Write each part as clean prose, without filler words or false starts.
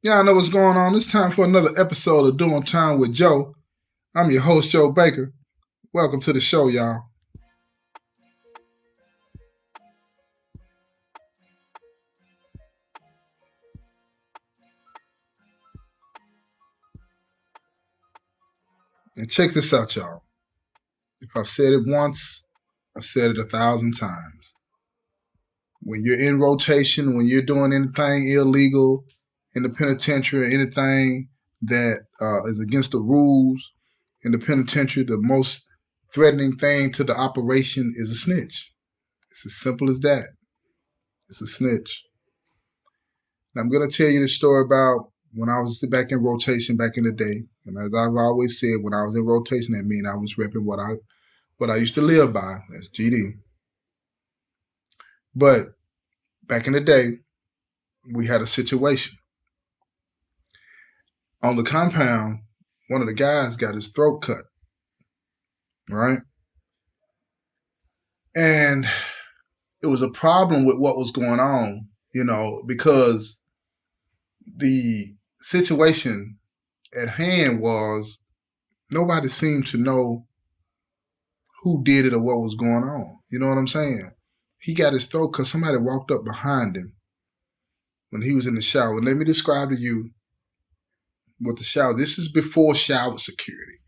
Y'all know what's going on. It's time for another episode of Doing Time with Joe. I'm your host, Joe Baker. Welcome to the show, y'all. And check this out, y'all. If I've said it once, I've said it 1,000 times. When you're in rotation, when you're doing anything illegal in the penitentiary, anything that is against the rules in the penitentiary, the most threatening thing to the operation is a snitch. It's as simple as that. It's a snitch. Now, I'm going to tell you the story about when I was back in rotation back in the day. And as I've always said, when I was in rotation, that means I was repping what I used to live by. That's GD. But back in the day, we had a situation. On the compound, one of the guys got his throat cut. Right? And it was a problem with what was going on, because the situation at hand was nobody seemed to know who did it or what was going on. You know what I'm saying? He got his throat because somebody walked up behind him when he was in the shower. And let me describe to you what the shower. This is before shower security.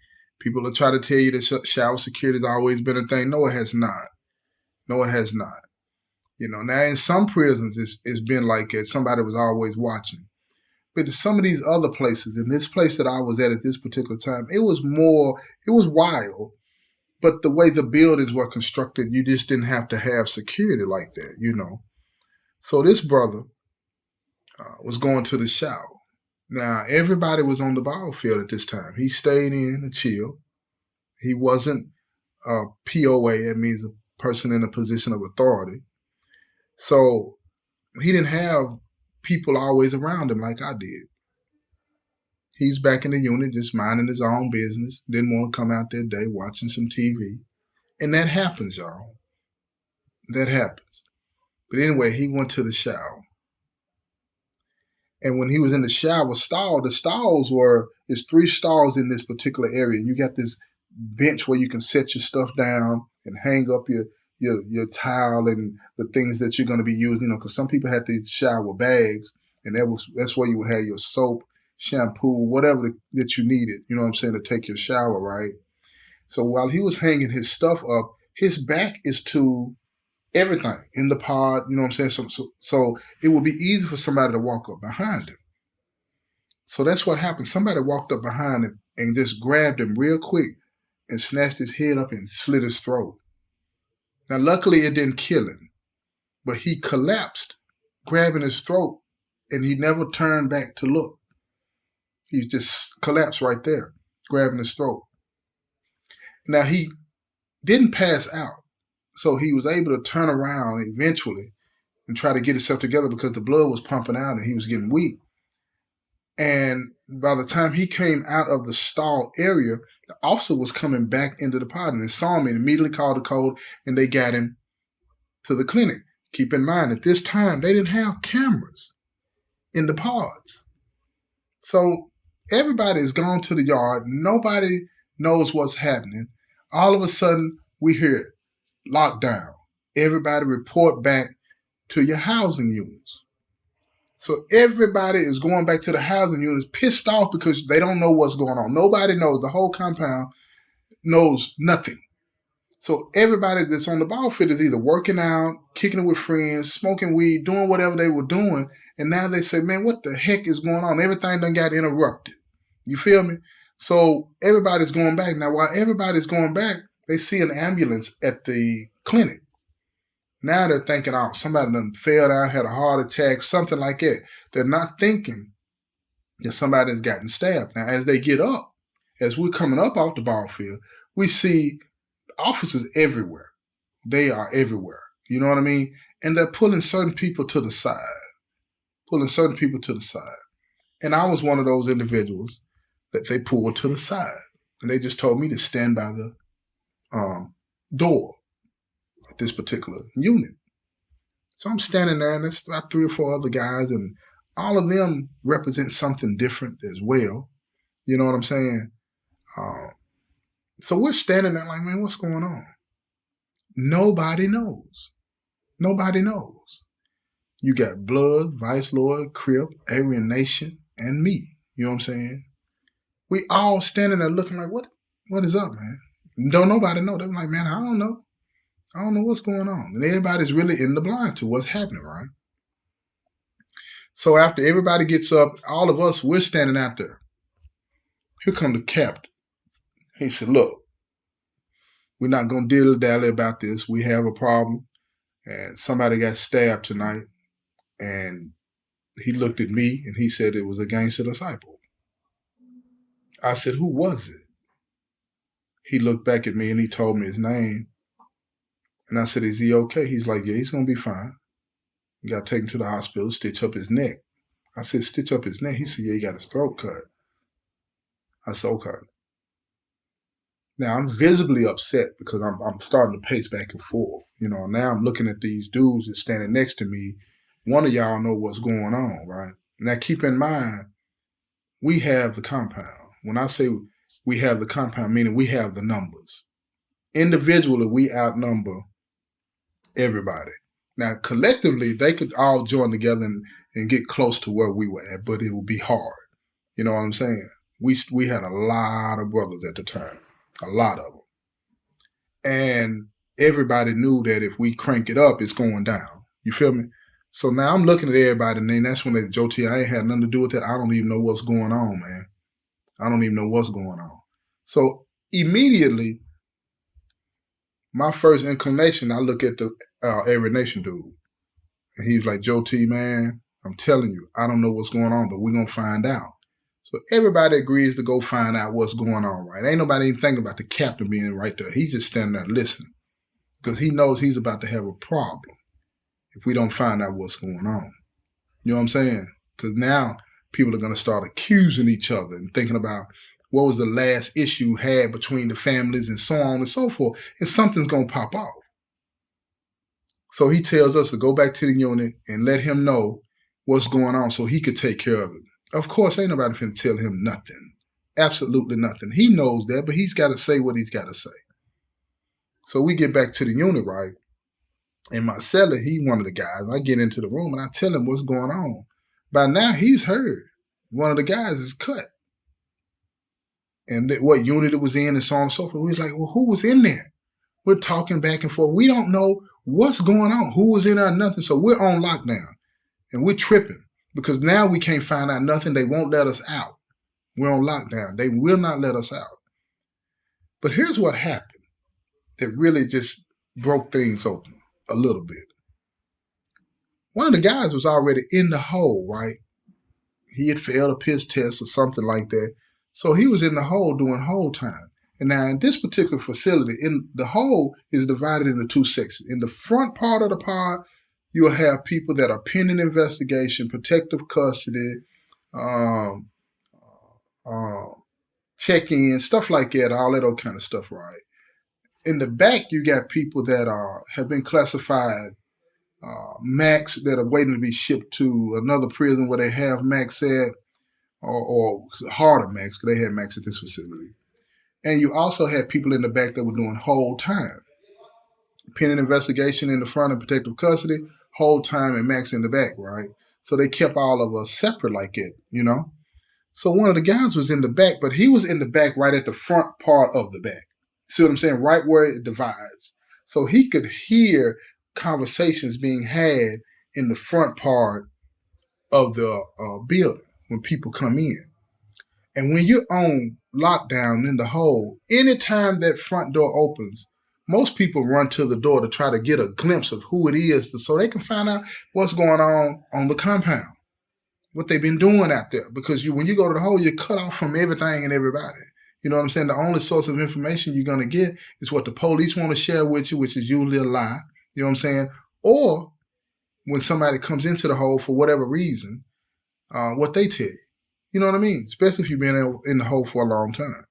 People will try to tell you that shower security has always been a thing. No, it has not. No, it has not. Now in some prisons, it's been like it. Somebody was always watching. But some of these other places, in this place that I was at this particular time, it was wild. But the way the buildings were constructed, you just didn't have to have security like that, So this brother was going to the shower. Now, everybody was on the ball field at this time. He stayed in and chilled. He wasn't a POA, that means a person in a position of authority. So he didn't have people always around him like I did. He's back in the unit just minding his own business. Didn't want to come out that day watching some TV. And that happens, y'all. That happens. But anyway, he went to the shower. And when he was in the shower stall, the stalls there's 3 stalls in this particular area. You got this bench where you can set your stuff down and hang up your towel and the things that you're going to be using, because some people had these shower bags, and that's where you would have your soap, shampoo, whatever that you needed, to take your shower, right? So while he was hanging his stuff up, his back is to everything in the pod, So it would be easy for somebody to walk up behind him. So that's what happened. Somebody walked up behind him and just grabbed him real quick and snatched his head up and slit his throat. Now, luckily, it didn't kill him, but he collapsed, grabbing his throat, and he never turned back to look. He just collapsed right there, grabbing his throat. Now, he didn't pass out, so he was able to turn around eventually and try to get himself together because the blood was pumping out and he was getting weak. And by the time he came out of the stall area, the officer was coming back into the pod and saw him and immediately called the code, and they got him to the clinic. Keep in mind, at this time, they didn't have cameras in the pods. So everybody's gone to the yard. Nobody knows what's happening. All of a sudden, we hear lockdown. Everybody report back to your housing units. So everybody is going back to the housing units pissed off because they don't know what's going on. Nobody knows. The whole compound knows nothing. So everybody that's on the ball field is either working out, kicking it with friends, smoking weed, doing whatever they were doing. And now they say, man, what the heck is going on? Everything done got interrupted. You feel me? So everybody's going back. Now, while everybody's going back, they see an ambulance at the clinic. Now they're thinking, oh, somebody done fell down, had a heart attack, something like that. They're not thinking that somebody's gotten stabbed. Now, as they get up, as we're coming up off the ball field, we see officers everywhere. They are everywhere. You know what I mean? And they're pulling certain people to the side. And I was one of those individuals that they pulled to the side. And they just told me to stand by the door at this particular unit. So I'm standing there, and there's about 3 or 4 other guys, and all of them represent something different as well. You know what I'm saying? So we're standing there like, man, what's going on? Nobody knows. Nobody knows. You got Blood, Vice Lord, Crip, Aryan Nation, and me. You know what I'm saying? We all standing there looking like, what is up, man? Don't nobody know. They're like, man, I don't know. I don't know what's going on. And everybody's really in the blind to what's happening, right? So after everybody gets up, all of us, we're standing out there. Here come the captain. He said, look, we're not going to dilly-dally about this. We have a problem. And somebody got stabbed tonight. And he looked at me and he said it was a gangster disciple. I said, who was it? He looked back at me and he told me his name. And I said, is he okay? He's like, yeah, he's going to be fine. He got taken to the hospital, stitch up his neck. I said, stitch up his neck? He said, yeah, he got his throat cut. I said, okay. Now, I'm visibly upset because I'm starting to pace back and forth. You know, now I'm looking at these dudes that's standing next to me. One of y'all know what's going on, right? Now, keep in mind, we have the compound. When I say we have the compound, meaning we have the numbers. Individually, we outnumber everybody. Now, collectively, they could all join together and get close to where we were at, but it would be hard. You know what I'm saying? We had a lot of brothers at the time, a lot of them. And everybody knew that if we crank it up, it's going down. You feel me? So now I'm looking at everybody, and then that's when they, Joe T, I ain't had nothing to do with that. I don't even know what's going on, man. I don't even know what's going on. So immediately, my first inclination, I look at the Aryan Nation dude. And he was like, Joe T, man, I'm telling you, I don't know what's going on, but we're going to find out. So everybody agrees to go find out what's going on, right? Ain't nobody even thinking about the captain being right there. He's just standing there listening because he knows he's about to have a problem if we don't find out what's going on. You know what I'm saying? Because now people are going to start accusing each other and thinking about what was the last issue had between the families and so on and so forth, and something's going to pop off. So he tells us to go back to the unit and let him know what's going on so he could take care of it. Of course, ain't nobody finna tell him nothing. Absolutely nothing. He knows that, but he's got to say what he's got to say. So we get back to the unit, right? And my seller, he one of the guys. I get into the room and I tell him what's going on. By now, he's heard. One of the guys is cut. And what unit it was in and so on and so forth. We was like, well, who was in there? We're talking back and forth. We don't know what's going on. Who was in there? Nothing. So we're on lockdown. And we're tripping. Because now we can't find out nothing. They won't let us out. We're on lockdown. They will not let us out. But here's what happened that really just broke things open a little bit. One of the guys was already in the hole, right? He had failed a piss test or something like that. So he was in the hole doing hole time. And now in this particular facility, in the hole is divided into two sections. In the front part of the pod, you'll have people that are pending investigation, protective custody, check-in, stuff like that, all that old kind of stuff, right? In the back, you got people that have been classified max that are waiting to be shipped to another prison where they have max at, or harder max, because they had max at this facility. And you also had people in the back that were doing whole time. Pending investigation in the front and protective custody, whole time and max in the back, right? So they kept all of us separate like it, you know? So one of the guys was in the back, but he was in the back right at the front part of the back. See what I'm saying? Right where it divides. So he could hear conversations being had in the front part of the building when people come in. And when you're on lockdown in the hole, anytime that front door opens, most people run to the door to try to get a glimpse of who it is so they can find out what's going on the compound, what they've been doing out there. Because when you go to the hole, you're cut off from everything and everybody. You know what I'm saying? The only source of information you're going to get is what the police want to share with you, which is usually a lie. You know what I'm saying? Or when somebody comes into the hole for whatever reason, what they tell you. You know what I mean? Especially if you've been in the hole for a long time.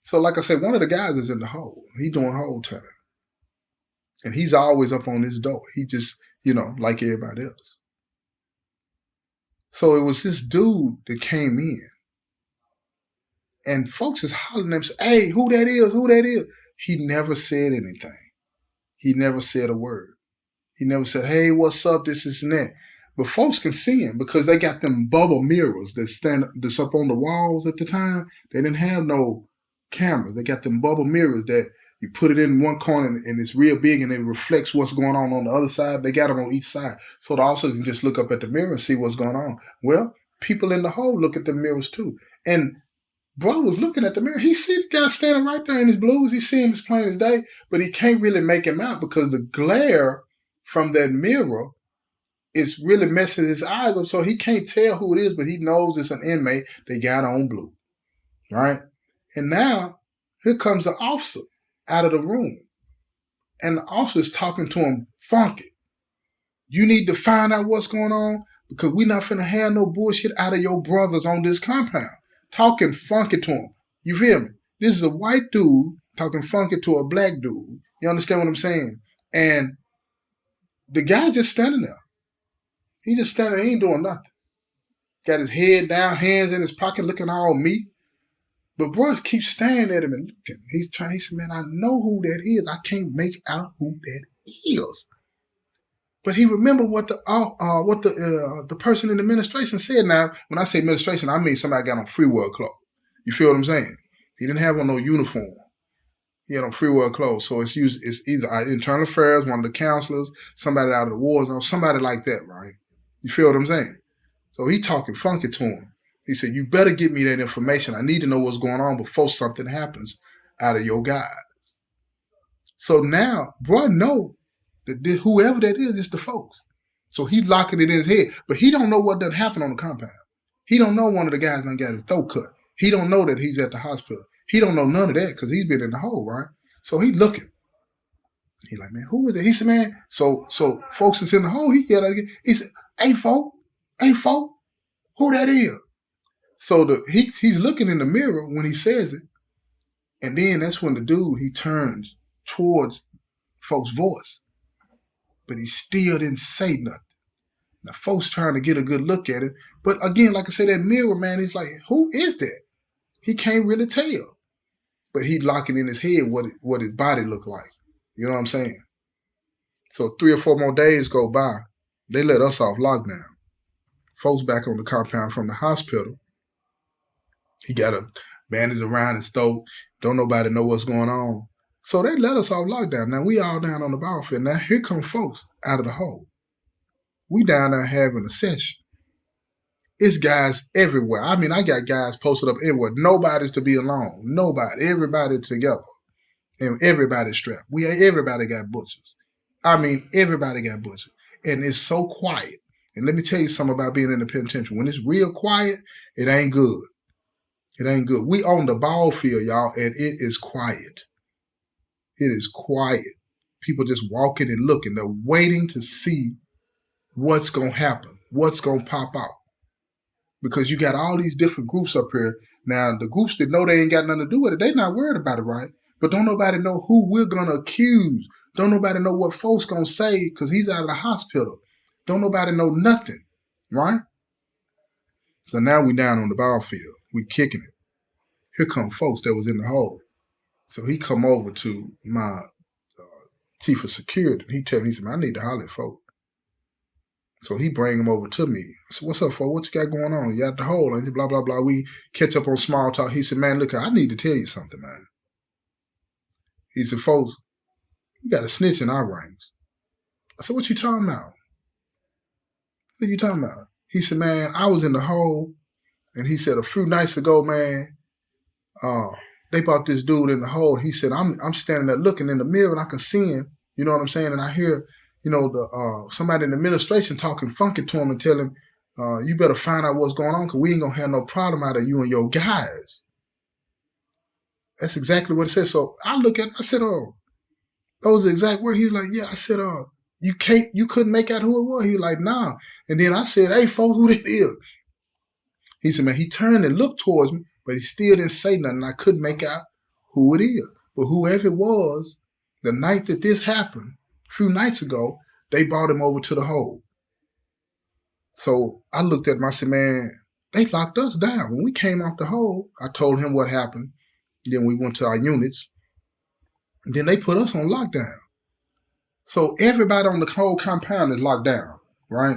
So like I said, one of the guys is in the hole. He's doing whole time. And he's always up on his door. He just, like everybody else. So it was this dude that came in, and folks is hollering at him, hey, who that is? Who that is? He never said anything. He never said a word. He never said, hey, what's up? This is and that. But folks can see him because they got them bubble mirrors that's up on the walls at the time. They didn't have no cameras. They got them bubble mirrors that you put it in one corner and it's real big and it reflects what's going on the other side. They got them on each side. So the officer can just look up at the mirror and see what's going on. Well, people in the hole look at the mirrors too. And bro was looking at the mirror. He see the guy standing right there in his blues. He see him as plain as day, but he can't really make him out because the glare from that mirror is really messing his eyes up. So he can't tell who it is, but he knows it's an inmate they got on blue. Right? And now here comes the officer out of the room. And the officer's talking to him funky. You need to find out what's going on because we're not finna have no bullshit out of your brothers on this compound. Talking funky to him. You feel me? This is a white dude talking funky to a black dude. You understand what I'm saying? And the guy just standing there. He just standing there. He ain't doing nothing. Got his head down, hands in his pocket, looking all meek. But bro keeps staring at him and looking. He said, man, I know who that is. I can't make out who that is. But he remembered what the person in the administration said. Now, when I say administration, I mean somebody got on free world clothes. You feel what I'm saying? He didn't have on no uniform. He had on free world clothes. So it's either internal affairs, one of the counselors, somebody out of the war zone, somebody like that, right? You feel what I'm saying? So he talking funky to him. He said, you better get me that information. I need to know what's going on before something happens out of your guys. So now, bro, know that whoever that is the folks. So he locking it in his head. But he don't know what done happened on the compound. He don't know one of the guys done got his throat cut. He don't know that he's at the hospital. He don't know none of that because he's been in the hole, right? So he looking. He like, man, who is it? He said, man, so folks that's in the hole, he yelled out again. He said, hey, folk, who that is? So he's looking in the mirror when he says it. And then that's when the dude, he turns towards folks' voice. But he still didn't say nothing. Now, folks trying to get a good look at it. But again, like I said, that mirror, man, he's like, who is that? He can't really tell. But he locking in his head what his body looked like. You know what I'm saying? So 3 or 4 more days go by. They let us off lockdown. Folks back on the compound from the hospital. He got a bandage around his throat. Don't nobody know what's going on. So they let us off lockdown. Now we all down on the battlefield. Now here come folks out of the hole. We down there having a session. It's guys everywhere. I mean, I got guys posted up everywhere. Nobody's to be alone. Nobody. Everybody together. And everybody's strapped. Everybody got butchers. I mean, everybody got butchers. And it's so quiet. And let me tell you something about being in the penitentiary. When it's real quiet, it ain't good. It ain't good. We on the ball field, y'all, and it is quiet. It is quiet. People just walking and looking. They're waiting to see what's going to happen, what's going to pop out. Because you got all these different groups up here. Now, the groups that know they ain't got nothing to do with it, they not worried about it, right? But don't nobody know who we're going to accuse. Don't nobody know what folks going to say because he's out of the hospital. Don't nobody know nothing, right? So now we down on the ball field. We kicking it. Here come folks that was in the hole. So he come over to my chief of security. And he tell me, he said, man, I need to holler at folks. So he bring him over to me. I said, what's up, folks? What you got going on? You at the hole? And blah, blah, blah. We catch up on small talk. He said, man, look, I need to tell you something, man. He said, folks, you got a snitch in our ranks. I said, what you talking about? What are you talking about? He said, man, I was in the hole. And he said, a few nights ago, man, they brought this dude in the hole. He said, I'm standing there looking in the mirror and I can see him. You know what I'm saying? And I hear, you know, somebody in the administration talking funky to him and tell him, you better find out what's going on because we ain't going to have no problem out of you and your guys. That's exactly what it said. So I look at it, I said, oh, those are the exact words. He was like, yeah. I said, you couldn't make out who it was. He was like, nah. And then I said, hey, folks, who that is? He said, man, he turned and looked towards me, but he still didn't say nothing. I couldn't make out who it is. But whoever it was, the night that this happened, a few nights ago, they brought him over to the hole. So I looked at him, I said, man, they locked us down. When we came off the hole, I told him what happened. Then we went to our units. Then they put us on lockdown. So everybody on the whole compound is locked down, right?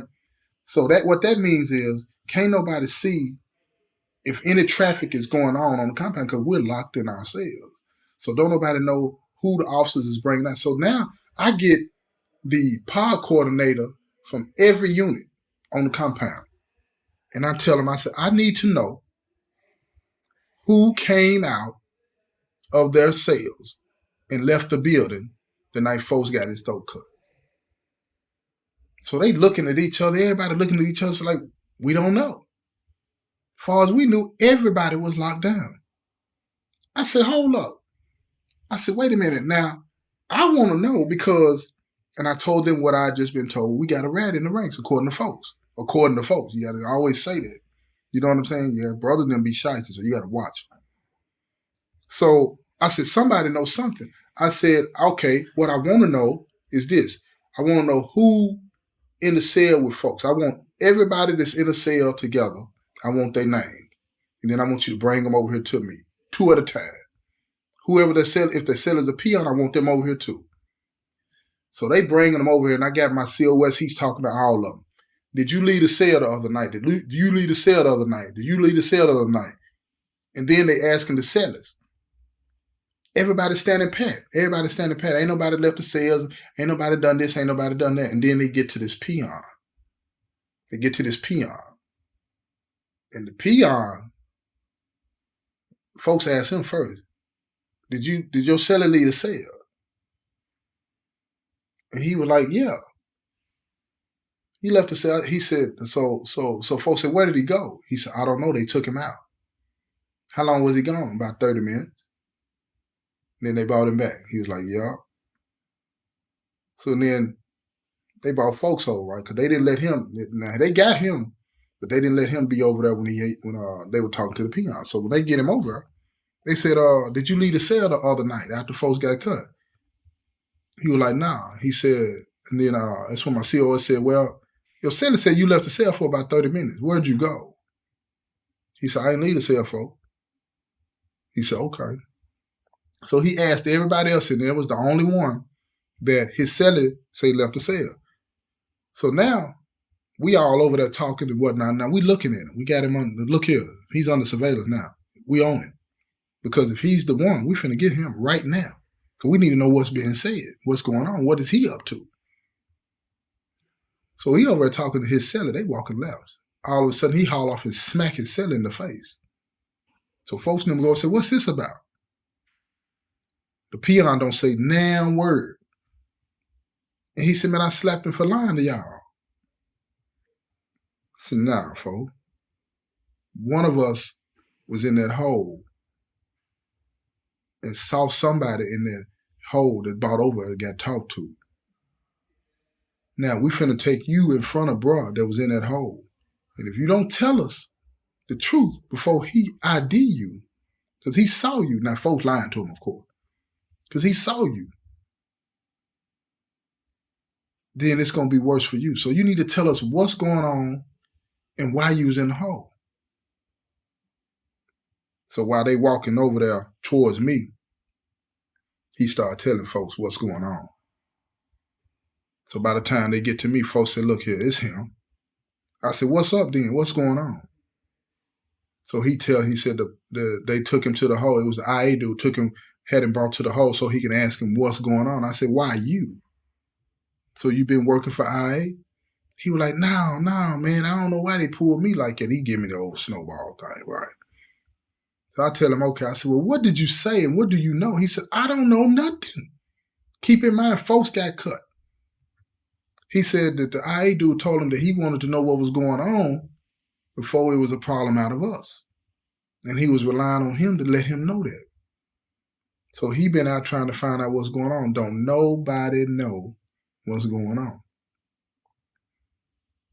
So that what that means is can't nobody see if any traffic is going on the compound because we're locked in our cells. So don't nobody know who the officers is bringing out. So now I get the pod coordinator from every unit on the compound. And I tell him, I said, I need to know who came out of their cells and left the building the night folks got his throat cut. So they looking at each other, everybody looking at each other like, we don't know. As far as we knew, everybody was locked down. I said, hold up. I said, wait a minute. Now, I want to know because, and I told them what I had just been told, we got a rat in the ranks, according to folks. According to folks. You got to always say that. You know what I'm saying? Yeah, brothers them be shy, so you got to watch. So I said, somebody knows something. I said, okay, what I want to know is this. I want to know who in the cell with folks. I want everybody that's in a cell together. I want their name. And then I want you to bring them over here to me, 2 at a time. Whoever they cell, if their cell is a peon, I want them over here too. So they bringing them over here, and I got my COS. He's talking to all of them. Did you leave the cell the other night? Did you leave the cell the other night? Did you leave the cell the other night? And then they asking the sellers. Everybody standing pat. Everybody standing pat. Ain't nobody left the cells. Ain't nobody done this. Ain't nobody done that. And then they get to this peon. They get to this peon. And the peon, folks ask him first, did your seller leave the cell? And he was like, yeah. He left the cell. He said, so folks said, where did he go? He said, I don't know. They took him out. How long was he gone? About 30 minutes. Then they brought him back. He was like, yeah. So then they brought folks over, right? Because they didn't let him. Now, they got him, but they didn't let him be over there when they were talking to the peon. So when they get him over, they said, did you leave the cell the other night after folks got cut? He was like, nah. He said, and then that's when my COS said, well, your seller said you left the cell for about 30 minutes. Where'd you go? He said, I didn't leave the cell for. He said, okay. So he asked everybody else in there, was the only one that his seller say left the cell. So now we all over there talking and whatnot. Now we looking at him. We got him on, look here, he's under surveillance now. We own him. Because if he's the one, we finna get him right now. So we need to know what's being said, what's going on, what is he up to? So he over there talking to his seller, they walking left. All of a sudden he haul off and smack his seller in the face. So folks in them go and say, what's this about? The peon don't say damn word. And he said, man, I slapped him for lying to y'all. I said, nah, folks. One of us was in that hole and saw somebody in that hole that bought over and got talked to. Now, we finna take you in front of bruh that was in that hole. And if you don't tell us the truth before he ID you, because he saw you. Now, folks lying to him, of course. Because he saw you. Then it's going to be worse for you. So you need to tell us what's going on and why you was in the hole. So while they walking over there towards me, he started telling folks what's going on. So by the time they get to me, folks said, look here, it's him. I said, what's up then? What's going on? So he said they took him to the hole. It was the IA dude, had him brought to the hole so he can ask him what's going on. I said, why you? So you been working for IA? He was like, no, man, I don't know why they pulled me like that. He gave me the old snowball thing, right? So I tell him, okay. I said, well, what did you say and what do you know? He said, I don't know nothing. Keep in mind, folks got cut. He said that the IA dude told him that he wanted to know what was going on before it was a problem out of us. And he was relying on him to let him know that. So he been out trying to find out what's going on. Don't nobody know what's going on.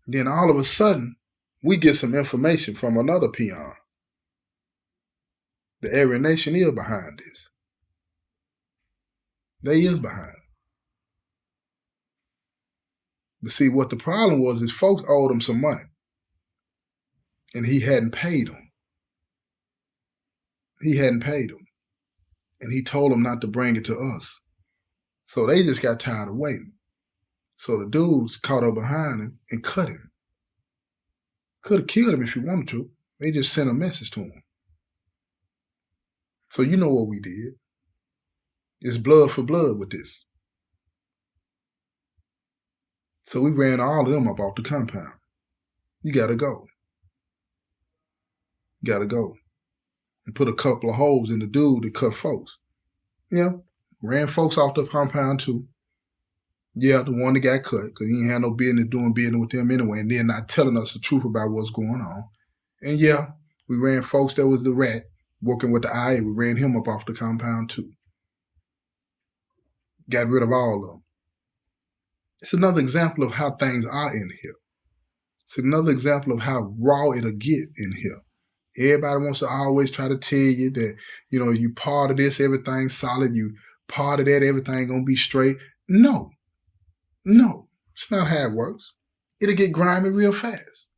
Then all of a sudden, we get some information from another peon. The Aryan Nation is behind this. They is behind. But see, what the problem was is folks owed them some money. and he hadn't paid them. He hadn't paid them. And he told them not to bring it to us. So they just got tired of waiting. So the dudes caught up behind him and cut him. Could have killed him if he wanted to. They just sent a message to him. So you know what we did. It's blood for blood with this. So we ran all of them up off the compound. You gotta go. You gotta go. And put a couple of holes in the dude that cut folks. Yeah, ran folks off the compound too. Yeah, the one that got cut, because he ain't had no business doing business with them anyway, and then not telling us the truth about what's going on. And yeah, we ran folks that was the rat working with the IA. We ran him up off the compound too. Got rid of all of them. It's another example of how things are in here. It's another example of how raw it'll get in here. Everybody wants to always try to tell you that, you part of this, everything's solid. You part of that, everything gonna be straight. No, it's not how it works. It'll get grimy real fast.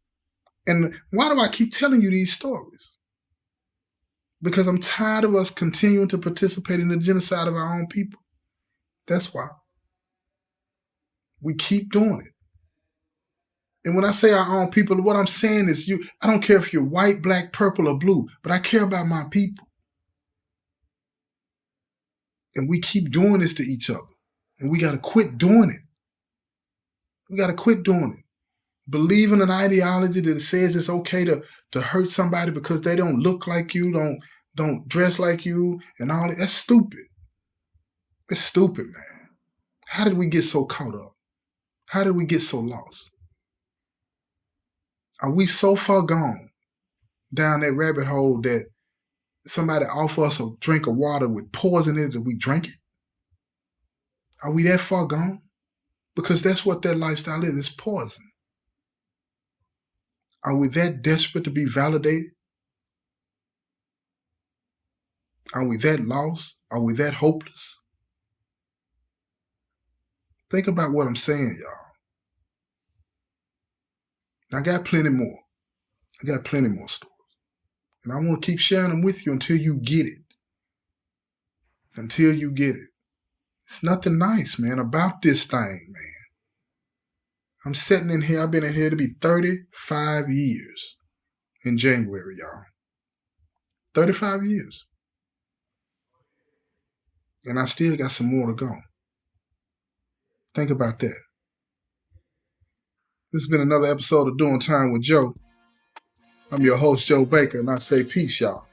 And why do I keep telling you these stories? Because I'm tired of us continuing to participate in the genocide of our own people. That's why. We keep doing it. And when I say our own people, what I'm saying is I don't care if you're white, black, purple, or blue, but I care about my people. And we keep doing this to each other. And we got to quit doing it. We got to quit doing it. Believe in an ideology that says it's okay to hurt somebody because they don't look like you, don't dress like you, and all that. That's stupid. It's stupid, man. How did we get so caught up? How did we get so lost? Are we so far gone down that rabbit hole that somebody offer us a drink of water with poison in it that we drink it? Are we that far gone? Because that's what that lifestyle is. It's poison. Are we that desperate to be validated? Are we that lost? Are we that hopeless? Think about what I'm saying, y'all. I got plenty more. I got plenty more stories. And I want to keep sharing them with you until you get it. Until you get it. It's nothing nice, man, about this thing, man. I'm sitting in here. I've been in here to be 35 years in January, y'all. 35 years. And I still got some more to go. Think about that. This has been another episode of Doing Time with Joe. I'm your host, Joe Baker, and I say peace, y'all.